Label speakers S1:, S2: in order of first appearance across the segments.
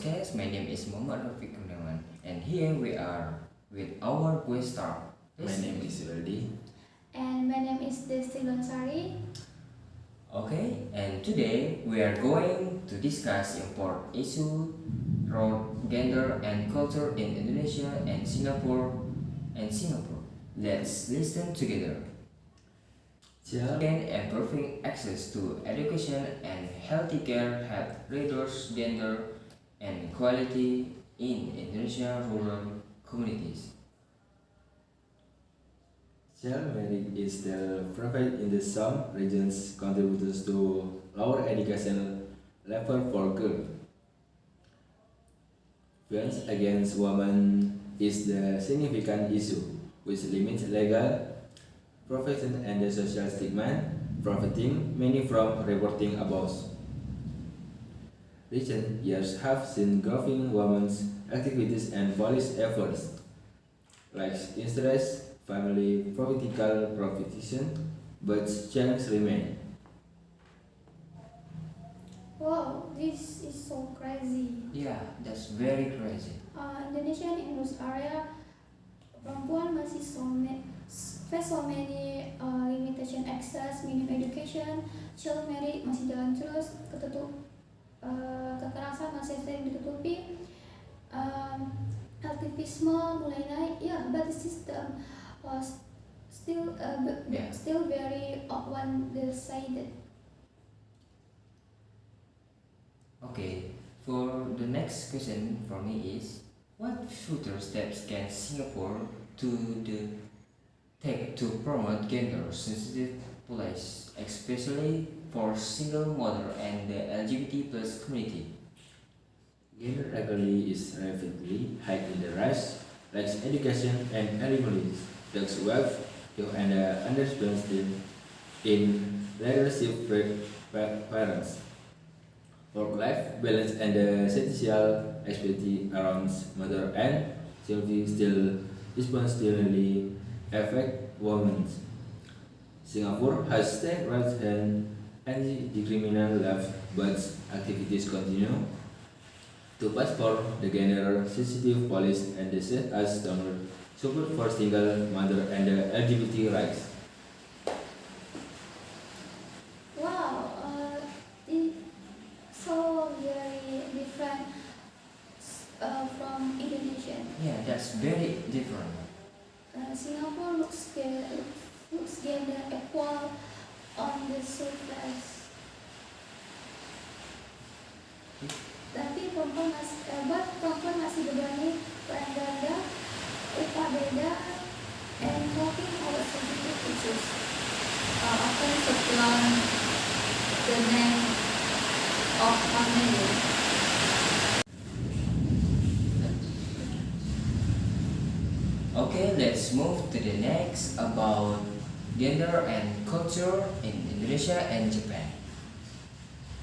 S1: podcast. My name is Muhammad Rafiq Gunawan, and here we are with our guest star.
S2: My name is Weldy.
S3: And my name is Desti Lonsari.
S1: Okay, and today we are going to discuss important issue around gender and culture in Indonesia and Singapore. Let's listen together.
S2: Child
S1: And improving access to education and healthy care help reduce gender inequality in Indonesia rural communities.
S2: marriage is still prevalent in the some regions, contributes to lower education level for girls. Violence against women is the significant issue, which limits legal profession and the social stigma, preventing many from reporting abuse. Recent years have seen growing women's activities and police efforts, like interest, family, political protection, but challenges remain.
S3: Wow, this is so crazy.
S1: Yeah, that's very crazy.
S3: Indonesia in this area, perempuan masih face so many limitation access, minim education, child marriage masih jalan terus, kekerasan masih sering ditutupi, aktivisme mulai naik, but the system still very one-sided.
S1: Okay, for the next question for me is, what future steps can Singapore take to promote gender-sensitive policies, especially for single mother and the LGBT plus community?
S2: Gender equality is rapidly high in the rise, like education and equality, that's wealth, and underrepresented in leadership parents. Work-life balance and the social expectancy around mother and children still disproportionately affect women. Singapore has state rights and anti-discrimination laws, but activities continue to pass for the gender-sensitive policy and the set as standard support for single mother and the LGBT rights.
S3: Wow, it's so very different from Indonesia.
S1: Yeah, that's very different.
S3: Singapore looks gender equal on the surface. Tapi perempuan masih berbanding peran ganda, upah beda, and talking about sensitive issues. Often setelah the name of family.
S1: Okay, let's move to the next about gender and culture in Indonesia and Japan.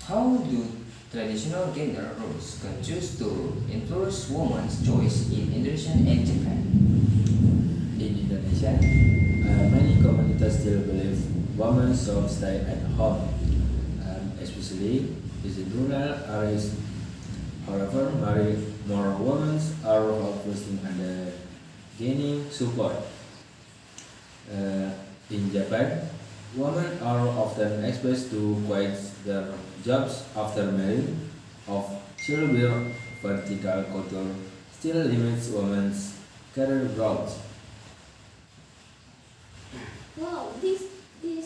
S1: How do traditional gender roles continue to influence women's choice in Indonesia and Japan?
S2: In Indonesia, many communities still believe women should stay at home, especially in the rural areas. However, more women are focusing and gaining support. In Japan, women are often exposed to quit their jobs after marriage. Of childbearing, vertical culture still limits women's career growth.
S3: Wow, this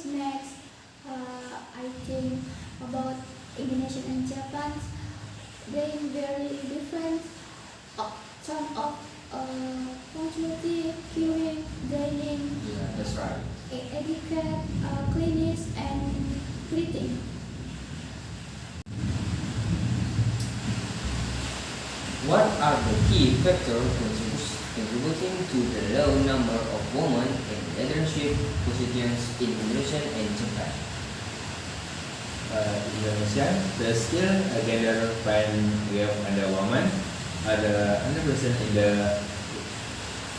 S3: makes I think about Indonesia and Japan. They very different. Some of punctuality, queuing, dining,
S1: Yeah, that's right.
S3: etiquette, cleanliness, and greeting.
S1: What are the key factors contributing to the low number of women in leadership positions in Indonesia and Japan?
S2: Indonesia, there's still a gender pay gap and the women are the 100% in the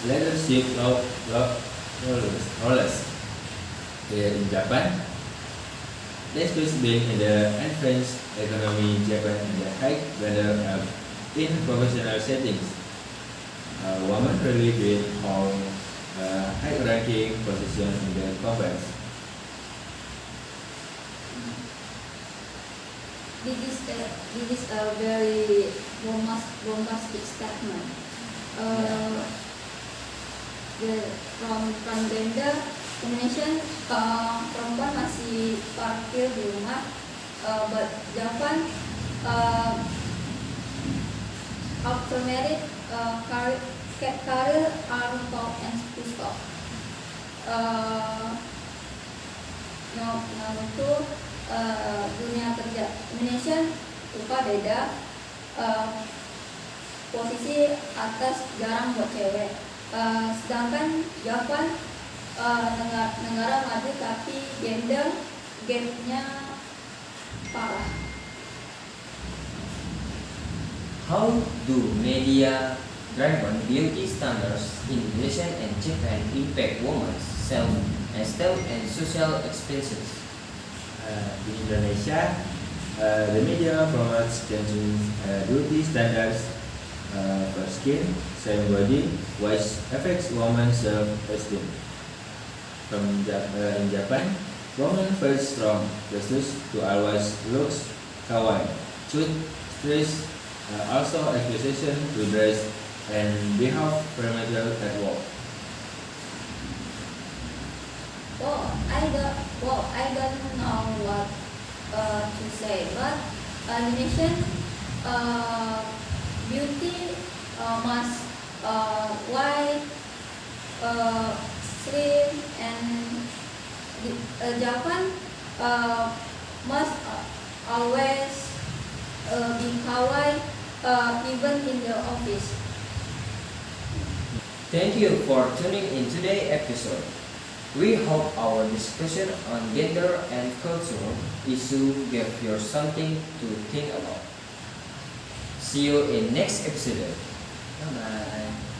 S2: leadership roles. In Japan, despite being in the advanced economy, Japan and the high gender In professional settings, women rarely did hold high-ranking position in the companies.
S3: This is a very bombastic statement. From gender domination, perempuan masih parkir di rumah, but Japan after marriage career are top and pushed up. Nomor two, dunia kerja Indonesia lupa beda, posisi atas jarang buat cewek, sedangkan Japan negara maju tapi gender gapnya parah.
S1: How do media driven beauty standards in Indonesia and Japan impact women's self-esteem and social experiences?
S2: In Indonesia, the media promotes changing beauty standards for skin, same body, which affects women's self-esteem. In Japan, women face strong pressures to always look kawaii, cute, stylish, also expectation to dress and behave premature at work.
S3: I don't know what to say, but Indonesian beauty must white, slim, and Japan must always be kawaii, even in the office.
S1: Thank you for tuning in today's episode. We hope our discussion on gender and culture issue gave you something to think about. See you in next episode. Bye bye.